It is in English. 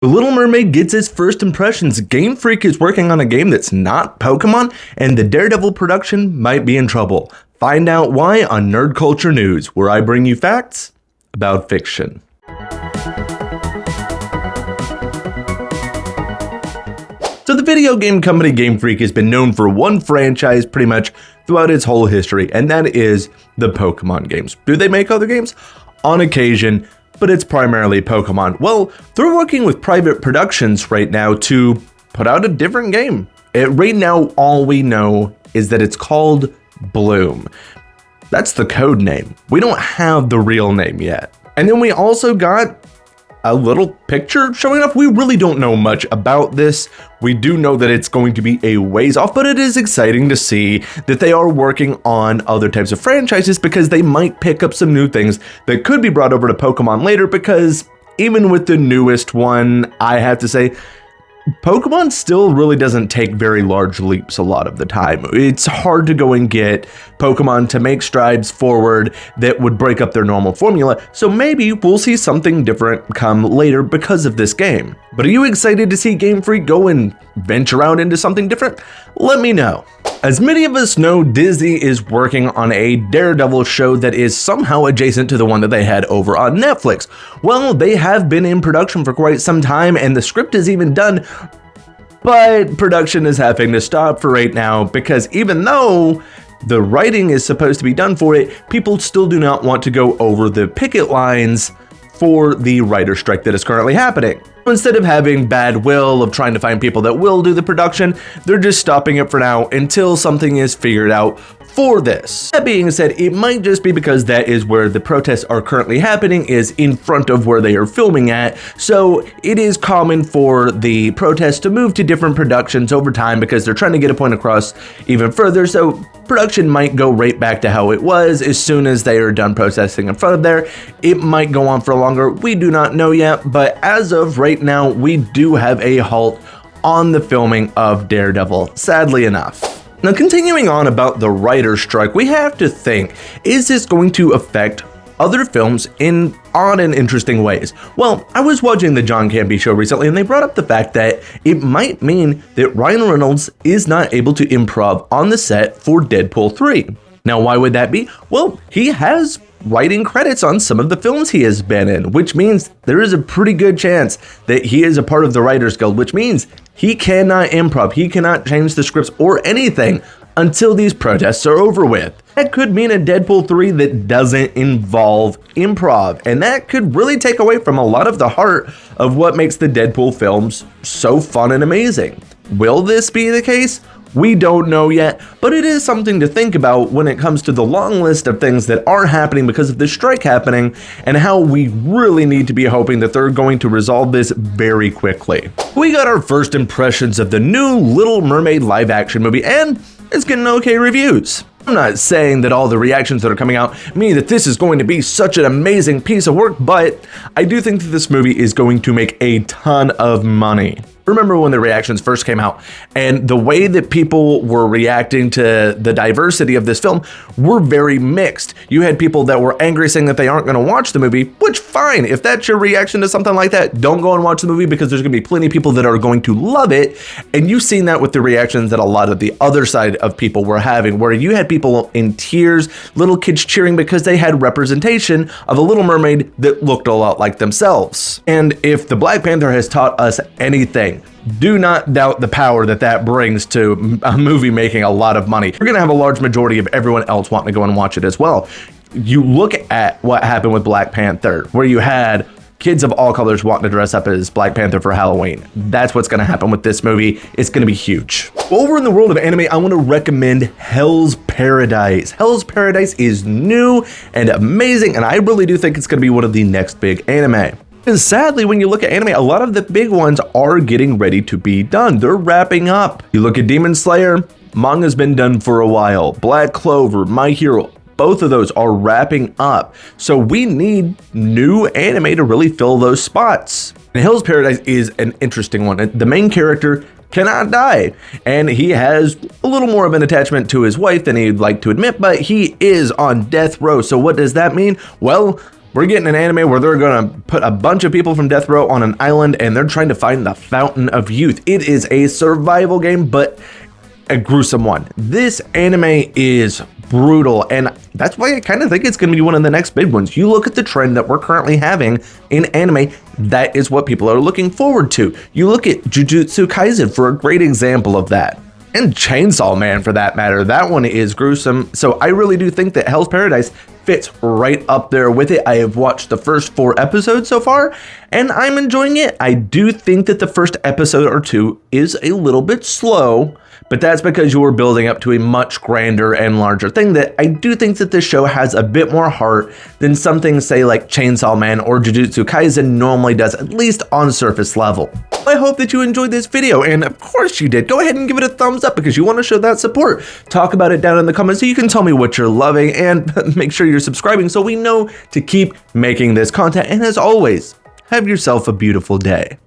The Little Mermaid gets its first impressions. Game Freak is working on a game that's not Pokemon, and the Daredevil production might be in trouble. Find out why on Nerd Culture News, where I bring you facts about fiction. So the video game company Game Freak has been known for one franchise pretty much throughout its whole history, and that is the Pokemon games. Do they make other games? On occasion, but it's primarily Pokemon. Well, they're working with private productions right now to put out a different game. Right now, all we know is that it's called Bloom. That's the code name. We don't have the real name yet. And then we also got a little picture showing up. We really don't know much about this. We do know that it's going to be a ways off, but it is exciting to see that they are working on other types of franchises because they might pick up some new things that could be brought over to Pokemon later, because even with the newest one, I have to say, Pokemon still really doesn't take very large leaps a lot of the time. It's hard to go and get Pokemon to make strides forward that would break up their normal formula, so maybe we'll see something different come later because of this game. But are you excited to see Game Freak go and venture out into something different? Let me know. As many of us know, Disney is working on a Daredevil show that is somehow adjacent to the one that they had over on Netflix. Well, they have been in production for quite some time, and the script is even done, but production is having to stop for right now because even though the writing is supposed to be done for it, people still do not want to go over the picket lines for the writer strike that is currently happening. Instead of having bad will of trying to find people that will do the production, they're just stopping it for now until something is figured out for this. That being said, it might just be because that is where the protests are currently happening, is in front of where they are filming at. So it is common for the protests to move to different productions over time because they're trying to get a point across even further. So production might go right back to how it was as soon as they are done protesting in front of there. It might go on for longer. We do not know yet, but as of right now, we do have a halt on the filming of Daredevil, sadly enough. Now, continuing on about the writer's strike, we have to think, is this going to affect other films in odd and interesting ways? Well, I was watching the John Campea show recently, and they brought up the fact that it might mean that Ryan Reynolds is not able to improv on the set for Deadpool 3. Now, why would that be? Well, he has writing credits on some of the films he has been in, which means there is a pretty good chance that he is a part of the Writers Guild, which means he cannot improv, he cannot change the scripts or anything until these protests are over with. That could mean a Deadpool 3 that doesn't involve improv, and that could really take away from a lot of the heart of what makes the Deadpool films so fun and amazing. Will this be the case? We don't know yet, but it is something to think about when it comes to the long list of things that are happening because of the strike happening, and how we really need to be hoping that they're going to resolve this very quickly. We got our first impressions of the new Little Mermaid live action movie, and it's getting okay reviews. I'm not saying that all the reactions that are coming out mean that this is going to be such an amazing piece of work, but I do think that this movie is going to make a ton of money. Remember when the reactions first came out and the way that people were reacting to the diversity of this film were very mixed. You had people that were angry saying that they aren't going to watch the movie, which fine. If that's your reaction to something like that, don't go and watch the movie because there's going to be plenty of people that are going to love it. And you've seen that with the reactions that a lot of the other side of people were having, where you had people in tears, little kids cheering because they had representation of a Little Mermaid that looked a lot like themselves. And if the Black Panther has taught us anything, do not doubt the power that that brings to a movie making a lot of money. You're going to have a large majority of everyone else wanting to go and watch it as well. You look at what happened with Black Panther, where you had kids of all colors wanting to dress up as Black Panther for Halloween. That's what's going to happen with this movie. It's going to be huge. Over in the world of anime, I want to recommend Hell's Paradise. Hell's Paradise is new and amazing, and I really do think it's going to be one of the next big anime. And sadly, when you look at anime, a lot of the big ones are getting ready to be done. They're wrapping up. You look at Demon Slayer, manga's been done for a while. Black Clover, My Hero, both of those are wrapping up. So we need new anime to really fill those spots. And Hell's Paradise is an interesting one. The main character cannot die, and he has a little more of an attachment to his wife than he'd like to admit, but he is on death row. So what does that mean? Well, We're getting an anime where they're gonna put a bunch of people from death row on an island and they're trying to find the fountain of youth. It is a survival game, but a gruesome one. This anime is brutal, and that's why I kind of think it's going to be one of the next big ones. You look at the trend that we're currently having in anime, that is what people are looking forward to. You look at Jujutsu Kaisen for a great example of that. And Chainsaw Man for that matter. That one is gruesome. So I really do think that Hell's Paradise fits right up there with it. I have watched the first 4 episodes so far, and I'm enjoying it. I do think that the first episode or 2 is a little bit slow, but that's because you were building up to a much grander and larger thing that I do think that this show has a bit more heart than something, say, like Chainsaw Man or Jujutsu Kaisen normally does, at least on surface level. I hope that you enjoyed this video, and of course you did. Go ahead and give it a thumbs up because you want to show that support. Talk about it down in the comments so you can tell me what you're loving, and make sure you're subscribing so we know to keep making this content. And as always, have yourself a beautiful day.